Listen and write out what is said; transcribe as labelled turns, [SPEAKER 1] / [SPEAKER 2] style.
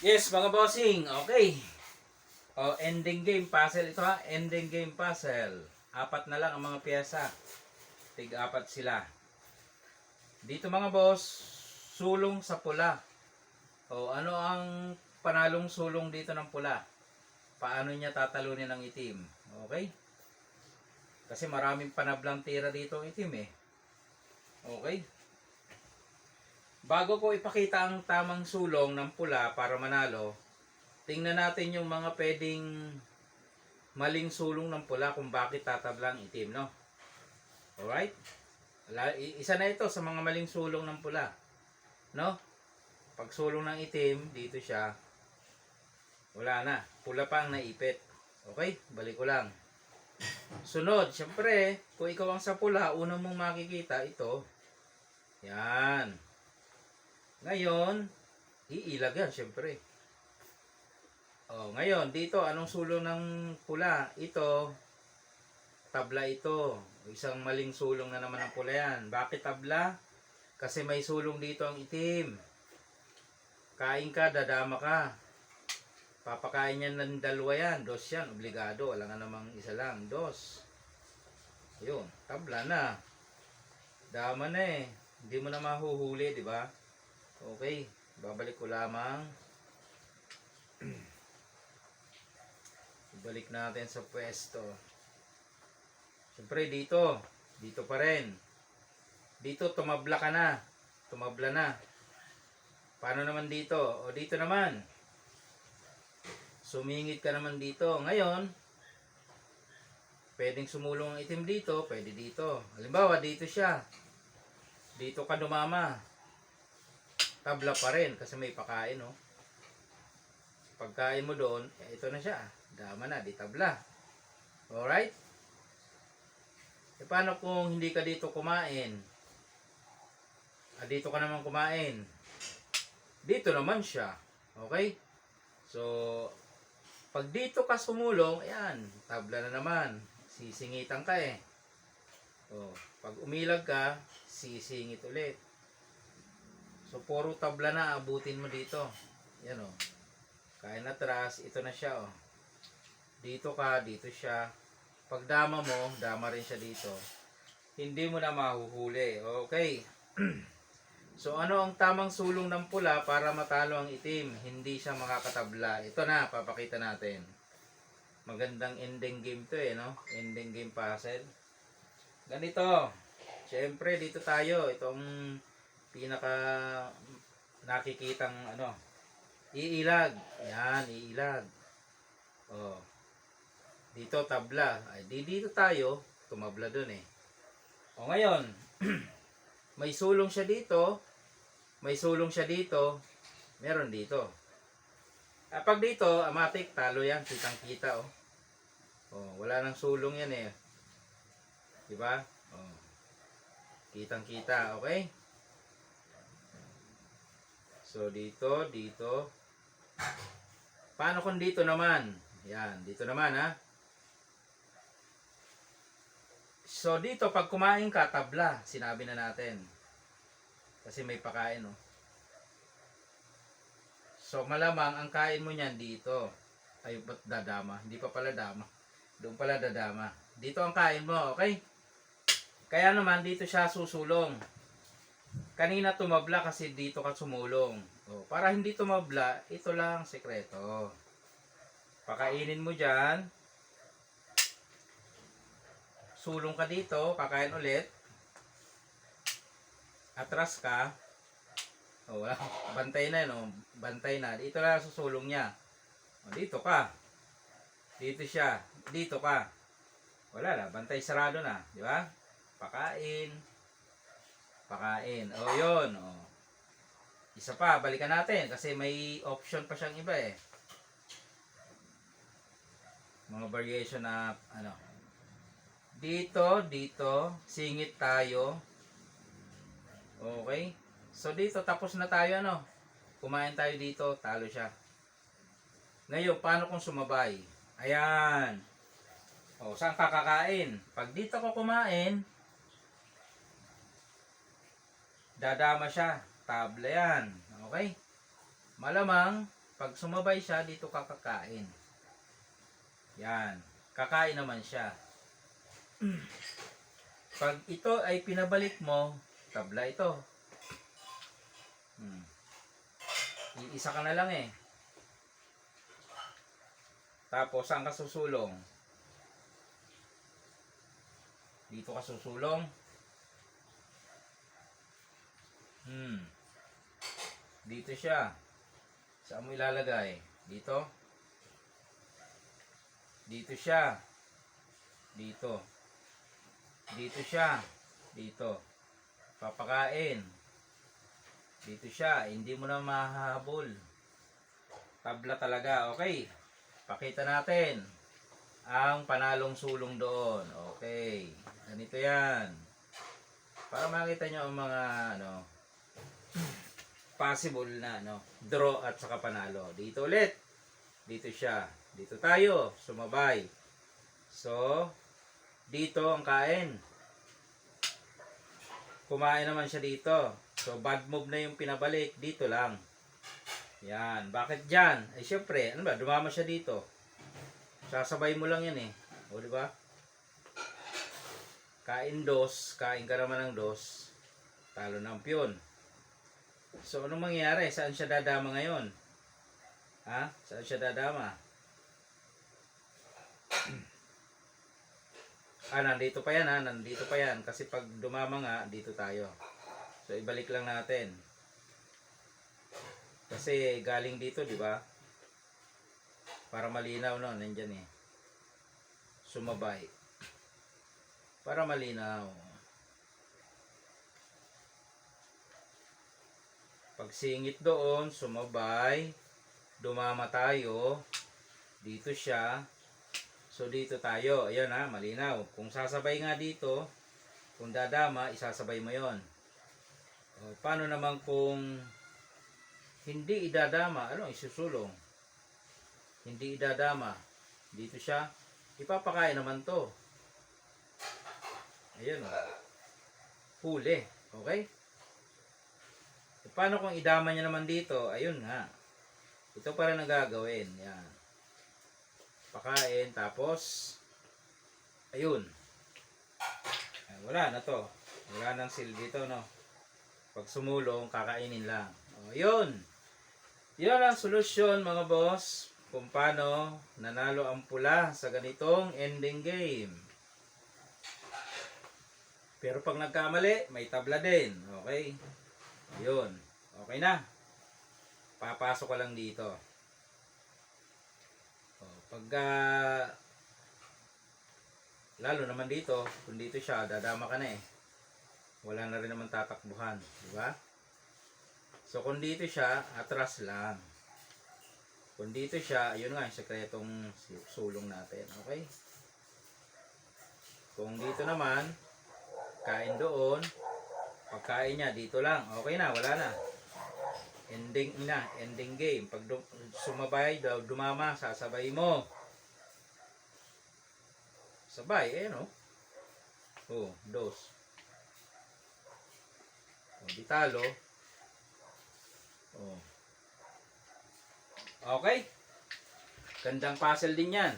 [SPEAKER 1] Yes, mga bossing. Okay. O, ending game puzzle ito ha. Ending game puzzle. Apat na lang ang mga piyesa. Tig-apat sila. Dito mga boss, sulong sa pula. O, ano ang panalong sulong dito ng pula? Paano niya tatalunin ang itim? Okay? Kasi maraming panablang tira dito ang itim eh. Okay? Bago ko ipakita ang tamang sulong ng pula para manalo, tingnan natin yung mga pwedeng maling sulong ng pula kung bakit tatabla ang itim, no? Alright? Isa na ito sa mga maling sulong ng pula, no? Pag sulong ng itim, dito siya, wala na. Pula pa ang naipit. Okay? Balik ko lang. Sunod, syempre, kung ikaw ang sa pula, unang mong makikita ito. Yan. Ngayon, iilag yan, syempre. Oh, ngayon, dito, anong sulong ng pula? Ito, tabla ito. Isang maling sulong na naman ang pula yan. Bakit tabla? Kasi may sulong dito ang itim. Kain ka, dadama ka. Papakain yan ng dalawa yan. Dos yan, obligado. Wala nga namang isa lang. Dos. Ayun, tabla na. Dama na eh. Hindi mo na mahuhuli, di ba? Okay, babalik ko lamang. Ibalik natin sa pwesto. Siyempre dito pa rin. Dito tumabla ka na. Tumabla na. Paano naman dito? O dito naman. Sumingit ka naman dito. Ngayon, pwedeng sumulong ang itim dito, pwede dito. Halimbawa, dito siya. Dito ka dumama. Tabla pa rin kasi may pakain, no? Pagkain mo doon, ito na siya. Dama na, di tabla. Alright? E paano kung hindi ka dito kumain? Dito ka naman kumain. Dito naman siya. Okay? So, pag dito ka sumulong, ayan, tabla na naman. Sisingitan ka eh. O, pag umilag ka, sisingit ulit. So, puro tabla na abutin mo dito. Yan o. Kain atras, ito na siya o. Dito ka, dito siya. Pag dama mo, dama rin siya dito. Hindi mo na mahuhuli. Okay. So, ano ang tamang sulong ng pula para matalo ang itim? Hindi siya makakatabla. Ito na, papakita natin. Magandang ending game to eh, no? Ending game puzzle. Ganito. Siyempre, dito tayo. Itong pinaka nakikitang ano, iilag. Yan, iilag. Oh. Dito tabla. Ay, dito tayo, tumabla dun eh. O ngayon, may sulong siya dito, may sulong siya dito, meron dito. Pag dito, amatik, talo yan, kitang-kita oh. Oh, wala nang sulong yan eh. Diba? Oh. Kitang-kita, okay? So, dito, dito. Paano kung dito naman? Yan, dito naman ha. So, dito, pag kumain ka, tabla. Sinabi na natin. Kasi may pakain, oh. So, malamang, ang kain mo niyan dito. Ay, ba't dadama? Hindi pa pala dama. Doon pala dadama. Dito ang kain mo, okay? Kaya naman, dito siya susulong. Kanina tumabla kasi dito ka sumulong. O, para hindi tumabla, ito lang sekreto. Pakainin mo dyan. Sulong ka dito, kakain ulit. Atras ka. O, wala. Bantay na yun, o. Bantay na. Dito lang susulong niya. O, dito ka. Dito siya. Dito ka. Wala na. Bantay sarado na. Di ba? Pakain. Pakain. O, yun. O. Isa pa, balikan natin kasi may option pa siyang iba eh. Mga variation na ano. Dito, dito, singit tayo. Okay? So dito tapos na tayo ano. Kumain tayo dito, talo siya. Ngayon, paano kung sumabay? Ayan. O, saan ka kakain? Pag dito ko kumain, dadama siya. Tabla yan. Okay? Malamang, Pag sumabay siya, dito ka kakain. Yan. Kakain naman siya. Pag ito ay pinabalik mo, tabla ito. Iisa ka na lang eh. Tapos, saan ka susulong? Dito ka susulong. Dito siya. Saan mo ilalagay? Dito. Dito siya. Dito. Dito siya. Dito. Papakain. Dito siya. Hindi mo na mahahabol. Tabla talaga. Okay. Pakita natin ang panalong sulong doon. Okay. Ganito yan. Para makita nyo ang mga possible na draw at saka panalo. Dito ulit. Dito siya. Dito tayo. Sumabay. So, dito ang kain. Kumain naman siya dito. So, bad move na yung pinabalik. Dito lang. Yan. Bakit dyan? Eh, syempre, ano ba? Dumama siya dito. Sasabay mo lang yan eh. O, diba? Kain dos. Kain ka naman ng dos. Talo ng piyon. So, anong mangyayari? Saan siya dadama ngayon? Ha? Saan siya dadama? Nandito pa yan ha. Nandito pa yan. Kasi pag dumama nga, dito tayo. So, ibalik lang natin. Kasi galing dito, di ba? Para malinaw, no? Nandyan eh. Sumabay. Para malinaw. Pag singit doon, sumabay. Dumama tayo. Dito siya. So, dito tayo. Ayan ha, malinaw. Kung sasabay nga dito, kung dadama, isasabay mo yon. Paano naman kung hindi idadama? Ano, isusulong? Hindi idadama. Dito siya. Ipapakain naman to. Ayan o. Huli. Okay? Paano kung idama niya naman dito? Ayun nga. Ito pa rin ang gagawin. Yan. Pakain. Tapos, ayun. Ay, wala na to. Wala nang silbi to, no? Pag sumulong, kakainin lang. O, yun. Yun ang solusyon, mga boss. Kung paano nanalo ang pula sa ganitong ending game. Pero pag nagkamali, may tabla din. Okay? Yun. Okay na. Papasok ka lang dito. Lalo naman dito, kung dito siya, dadama ka na eh. Wala na rin naman tatakbuhan. Diba? So, kung dito siya, atras lang. Kung dito siya, yun nga, yung sekretong sulong natin. Okay? Kung dito naman, kain doon. Pagkain niya, dito lang. Okay na, wala na. Ending na, ending game. Pag sumabay, dumama, sasabay mo. Sabay, eh no? Oh, dos. Oh, di talo. Oh. Okay. Gandang puzzle din yan.